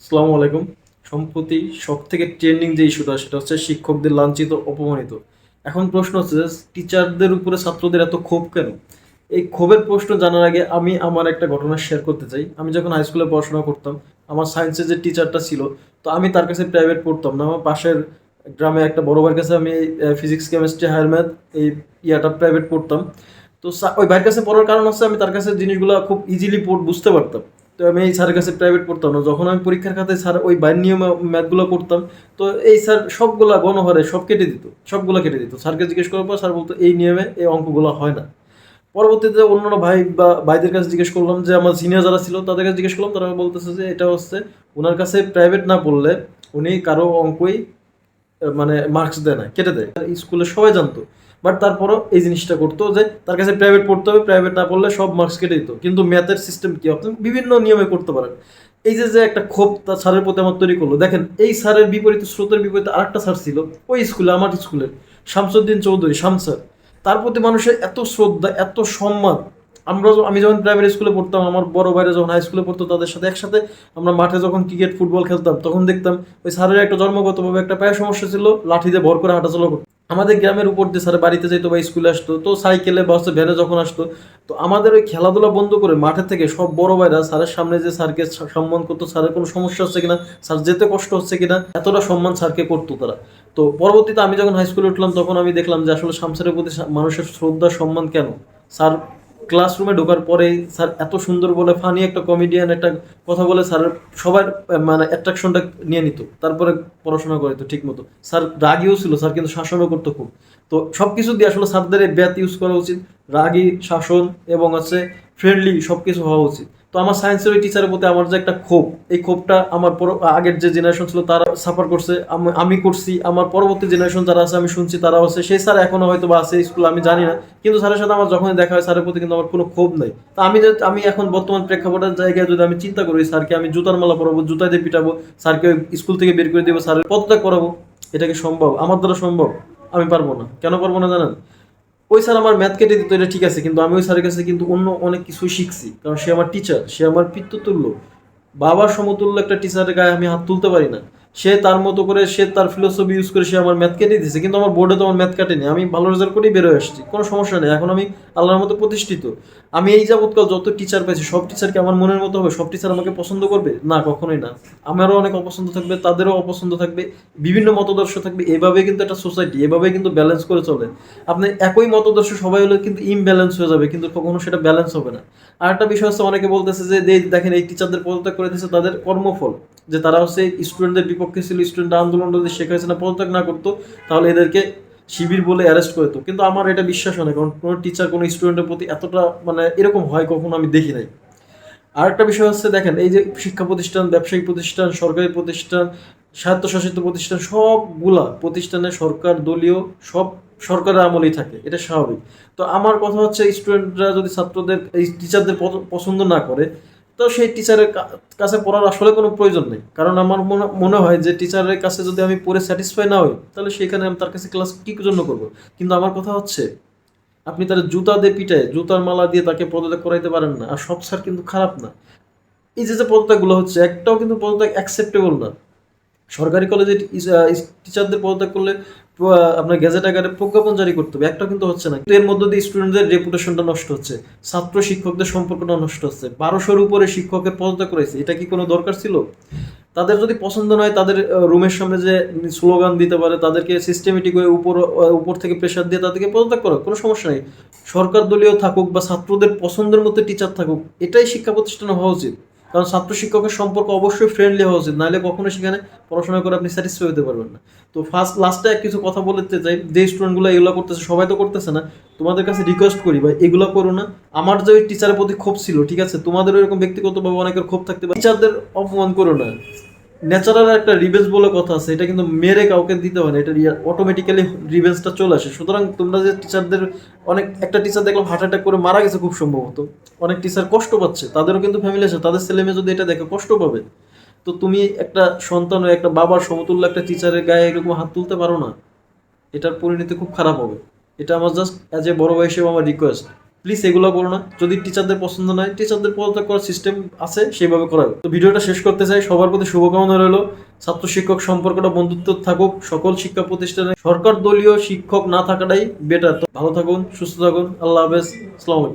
আসসালামু আলাইকুম। সম্প্রতি সবথেকে ট্রেন্ডিং যে ইস্যুটা সেটা হচ্ছে শিক্ষকদের লাঞ্ছিত, অপমানিত। এখন প্রশ্ন হচ্ছে যে টিচারদের উপরে ছাত্রদের এত ক্ষোভ কেন? এই ক্ষোভের প্রশ্ন জানার আগে আমি আমার একটা ঘটনা শেয়ার করতে চাই। আমি যখন হাই স্কুলে পড়াশোনা করতাম, আমার সায়েন্সের যে টিচারটা ছিল, তো আমি তার কাছে প্রাইভেট পড়তাম না। আমার পাশের গ্রামে একটা বড় ভাইয়ের কাছে আমি ফিজিক্স, কেমিস্ট্রি, হায়ার ম্যাথ এই ইয়াটা প্রাইভেট পড়তাম। তো ওই ভাইয়ের কাছে পড়ার কারণ হচ্ছে আমি তার কাছে জিনিসগুলো খুব ইজিলি বুঝতে পারতাম। তো আমি এই স্যারের কাছে প্রাইভেট পড়তাম না। যখন আমি পরীক্ষার খাতায় স্যার ওই বাইর নিয়মে ম্যাথগুলো করতাম, তো এই স্যার সবগুলা গণহারে সব কেটে দিত, সবগুলা কেটে দিত। স্যারকে জিজ্ঞেস করার পর স্যার বলতো এই নিয়মে এই অঙ্কগুলো হয় না। পরবর্তীতে অন্যান্য ভাই বা ভাইদের কাছে জিজ্ঞেস করলাম, যে আমার সিনিয়র যারা ছিল তাদের কাছে জিজ্ঞেস করলাম, তারা বলতেছে যে এটা হচ্ছে ওনার কাছে প্রাইভেট না পড়লে উনি কারো অঙ্কই মানে মার্কস দেয় না, কেটে দেয়। স্কুলে সবাই জানতো, বাট তারপরও এই জিনিসটা করতো যে তার কাছে প্রাইভেট পড়তে হবে, প্রাইভেট না পড়লে সব মার্কস কেটে দিত। কিন্তু ম্যাথের সিস্টেম কি, আপনি বিভিন্ন নিয়মে করতে পারেন। এই যে যে একটা ক্ষোভ তার স্যারের প্রতি আমার তৈরি করলো, দেখেন এই স্যারের বিপরীতে, স্রোতের বিপরীতে আরেকটা স্যার ছিল ওই স্কুলে, আমার স্কুলের শামসুদ্দিন চৌধুরী, শাম স্যার। তার প্রতি মানুষের এত শ্রদ্ধা, এত সম্মান। আমি যখন প্রাইমারি স্কুলে পড়তাম, আমার বড় ভাইরা যখন হাই স্কুলে পড়তো, তাদের সাথে একসাথে আমরা মাঠে যখন ক্রিকেট, ফুটবল খেলতাম, তখন দেখতাম ওই স্যারের একটা জন্মগতভাবে একটা পায়ের সমস্যা ছিল, লাঠি দিয়ে ভর করে হাঁটাচলা করতো। আমাদের গ্রামের উপর দিয়ে স্যার বাড়িতে যেত বা স্কুলে আসতো, তো সাইকেলে বা হচ্ছে ভ্যানে যখন আসতো, তো আমাদের ওই খেলাধুলা বন্ধ করে মাঠের থেকে সব বড় ভাইরা স্যারের সামনে যে স্যারকে সম্মান করতো, স্যারের কোনো সমস্যা হচ্ছে কিনা, স্যার যেতে কষ্ট হচ্ছে কিনা, এতটা সম্মান স্যারকে করতো তারা। তো পরবর্তীতে আমি যখন হাই স্কুলে উঠলাম, তখন আমি দেখলাম যে আসলে শামসের প্রতি মানুষের শ্রদ্ধা, সম্মান কেন। স্যার ক্লাসরুমে ঢোকার পরেই স্যার এত সুন্দর বলে, ফানি একটা কমেডিয়ান একটা কথা বলে, স্যার সবার মানে অ্যাট্রাকশনটা নিয়ে নিত, তারপরে পড়াশোনা করতো ঠিক মতো। স্যার রাগিও ছিল, স্যার কিন্তু শাসনও করতো খুব। তো সব কিছু দিয়ে আসলে স্যারদের এই ব্যাথ ইউজ করা উচিত। রাগী, শাসন এবং হচ্ছে ফ্রেন্ডলি সব কিছু হওয়া উচিত। তো আমার সায়েন্সের ওই টিচারের প্রতি আমার যে একটা ক্ষোভ, এই ক্ষোভটা আমার আগের যে জেনারেশন ছিল তারা সাফার করছে, আমি করছি, আমার পরবর্তী জেনারেশন যারা আছে আমি শুনছি তারা আছে, সেই স্যার এখনো হয়তো বা আছে স্কুলে, আমি জানি না। কিন্তু স্যারের সাথে আমার যখনই দেখা হয়, স্যারের প্রতি কিন্তু আমার কোনো ক্ষোভ নাই। তা আমি এখন বর্তমান প্রেক্ষাপটের জায়গায় যদি আমি চিন্তা করি, স্যারকে আমি জুতার মালা পরাবো, জুতা দিয়ে পিটাবো, স্যারকে স্কুল থেকে বের করে দেবো, স্যারের পদত্যাগ করাবো, এটা কি সম্ভব? আমার দ্বারা সম্ভব? আমি পারবো না। কেন পারবো না জানেন? ওই স্যার আমার ম্যাথ কেটে দিত, এটা ঠিক আছে, কিন্তু আমি ওই স্যারের কাছে কিন্তু অন্য অনেক কিছুই শিখছি, কারণ সে আমার টিচার, সে আমার পিতৃতুল্য, বাবার সমতুল্য একটা টিচারের গায়ে আমি হাত তুলতে পারি না। সে তার মতো করে, সে তার ফিলোসফি ইউজ করে সে আমার ম্যাথ কেটে দিয়েছে, কিন্তু আমার বোর্ডে তো আমার ম্যাথ কাটেনি, আমি ভালো রেজাল্ট করেই বেরোয় আসছি, কোনো সমস্যা নেই। এখন আমি আল্লাহর মতো প্রতিষ্ঠিত। আমি এই যাবৎকাল যত টিচার পেয়েছি, সব টিচারকে আমার মনের মতো হবে? সব টিচার আমাকে পছন্দ করবে? না, কখনোই না। আমারও অনেক অপছন্দ থাকবে, তাদেরও অপছন্দ থাকবে, বিভিন্ন মতদর্শ থাকবে। এভাবে কিন্তু একটা সোসাইটি, এভাবে কিন্তু ব্যালেন্স করে চলে। আপনি একই মতদর্শ সবাই হলে কিন্তু ইমব্যালেন্স হয়ে যাবে, কিন্তু কখনো সেটা ব্যালেন্স হবে না। আর একটা বিষয় হচ্ছে, অনেকে বলতেছে যে দেখেন এই টিচারদের পদত্যাগ করে দিয়েছে তাদের কর্মফল, যে তারা হচ্ছে স্টুডেন্টদের বিপক্ষে ছিল, স্টুডেন্ট আন্দোলন যদি শেখ হাসিনা পদত্যাগ না করতো, তাহলে এদেরকে শিবির বলে অ্যারেস্ট করতো। কিন্তু আমার এটা বিশ্বাস হয় না, কারণ কোনো টিচার কোনো স্টুডেন্টের প্রতি এতটা মানে এরকম হয় কখনো আমি দেখি নাই। আরেকটা বিষয় হচ্ছে, দেখেন এই যে শিক্ষা প্রতিষ্ঠান, ব্যবসায়িক প্রতিষ্ঠান, সরকারি প্রতিষ্ঠান, স্বায়ত্তশাসিত প্রতিষ্ঠান, সবগুলা প্রতিষ্ঠানে সরকার দলীয়, সব সরকারের আমলেই থাকে, এটা স্বাভাবিক। তো আমার কথা হচ্ছে, স্টুডেন্টরা যদি ছাত্রদের এই টিচারদের পছন্দ না করে, তো সেই টিচারের কাছে পড়ার আসলে কোনো প্রয়োজন নেই। কারণ আমার মনে হয় যে টিচারের কাছে যদি আমি পড়ে স্যাটিসফাই না হই, তাহলে সেখানে আমি তার কাছে ক্লাস কী জন্য করবো? কিন্তু আমার কথা হচ্ছে, আপনি তার জুতা দিয়ে পিটায়, জুতার মালা দিয়ে তাকে পদত্যাগ করাইতে পারেন না। আর সব স্যার কিন্তু খারাপ না। এই যে যে পদত্যাগগুলো হচ্ছে, একটাও কিন্তু পদত্যাগ অ্যাকসেপ্টেবল না। সরকারি কলেজে টিচারদের পদত্যাগ করলে আপনার গেজেট আকারে প্রজ্ঞাপন জারি করতে হবে, একটাও কিন্তু হচ্ছে না। কিন্তু এর মধ্য দিয়ে স্টুডেন্টদের রেপুটেশনটা নষ্ট হচ্ছে, ছাত্র শিক্ষকদের সম্পর্কটা নষ্ট হচ্ছে। 1200-র উপরে শিক্ষকের পদত্যাগ করেছে, এটা কি কোনো দরকার ছিল? তাদের যদি পছন্দ নয়, তাদের রুমের সামনে যে স্লোগান দিতে পারে, তাদেরকে সিস্টেমেটিক হয়ে উপর থেকে প্রেশার দিয়ে তাদেরকে পদত্যাগ করা, কোনো সমস্যা নেই। সরকার দলীয় থাকুক বা ছাত্রদের পছন্দের মতো টিচার থাকুক, এটাই শিক্ষা প্রতিষ্ঠানে হওয়া উচিত। কারণ ছাত্র শিক্ষকের সম্পর্ক অবশ্যই ফ্রেন্ডলি হওয়া উচিত, নাহলে কখনো সেখানে পড়াশোনা করে আপনি স্যাটিসফাই হতে পারবেন না। তো লাস্টে কিছু কথা বলতে চাই, যে স্টুডেন্টগুলো এগুলো করতেছে, সবাই তো করতেছে না, তোমাদের কাছে রিকোয়েস্ট করি ভাই, এগুলো করো না। আমার যে ওই টিচারের প্রতি ক্ষোভ ছিল, ঠিক আছে, তোমাদের এরকম ব্যক্তিগতভাবে অনেকের ক্ষোভ থাকতে পারে, টিচারদের অপমান করো না। ন্যাচারাল একটা রিভেঞ্জ বলে কথা আছে, এটা কিন্তু মেরে কাউকে দিতে হয় না, এটা অটোমেটিক্যালি রিভেঞ্জটা চলে আসে। সুতরাং তোমরা যে টিচারদের, অনেক একটা টিচার দেখলাম হার্ট অ্যাটাক করে মারা গেছে খুব সম্ভবত, অনেক টিচার কষ্ট পাচ্ছে, তাদেরও কিন্তু ফ্যামিলি আছে, তাদের ছেলে মেয়ে যদি এটা দেখে কষ্ট পাবে। তো তুমি একটা সন্তান হয়ে একটা বাবার সমতুল্য একটা টিচারের গায়ে এরকম হাত তুলতে পারো না, এটার পরিণতি খুব খারাপ হবে। এটা আমার জাস্ট অ্যাজ এ বড় ভাই হিসেবে আমার রিকোয়েস্ট। প্লিজ এগুলো করো না। যদি টিচারদের পছন্দ নয়, টিচারদের পদত্যাগ করার সিস্টেম আছে, সেভাবে করাবে। তো ভিডিওটা শেষ করতে চাই, সবার প্রতি শুভকামনা রইলো। ছাত্র শিক্ষক সম্পর্কটা বন্ধুত্ব থাকুক সকল শিক্ষা প্রতিষ্ঠানে। সরকার দলীয় শিক্ষক না থাকাটাই বেটার। তো ভালো থাকুন, সুস্থ থাকুন, আল্লাহ হাফেজ, আসসালামু আলাইকুম।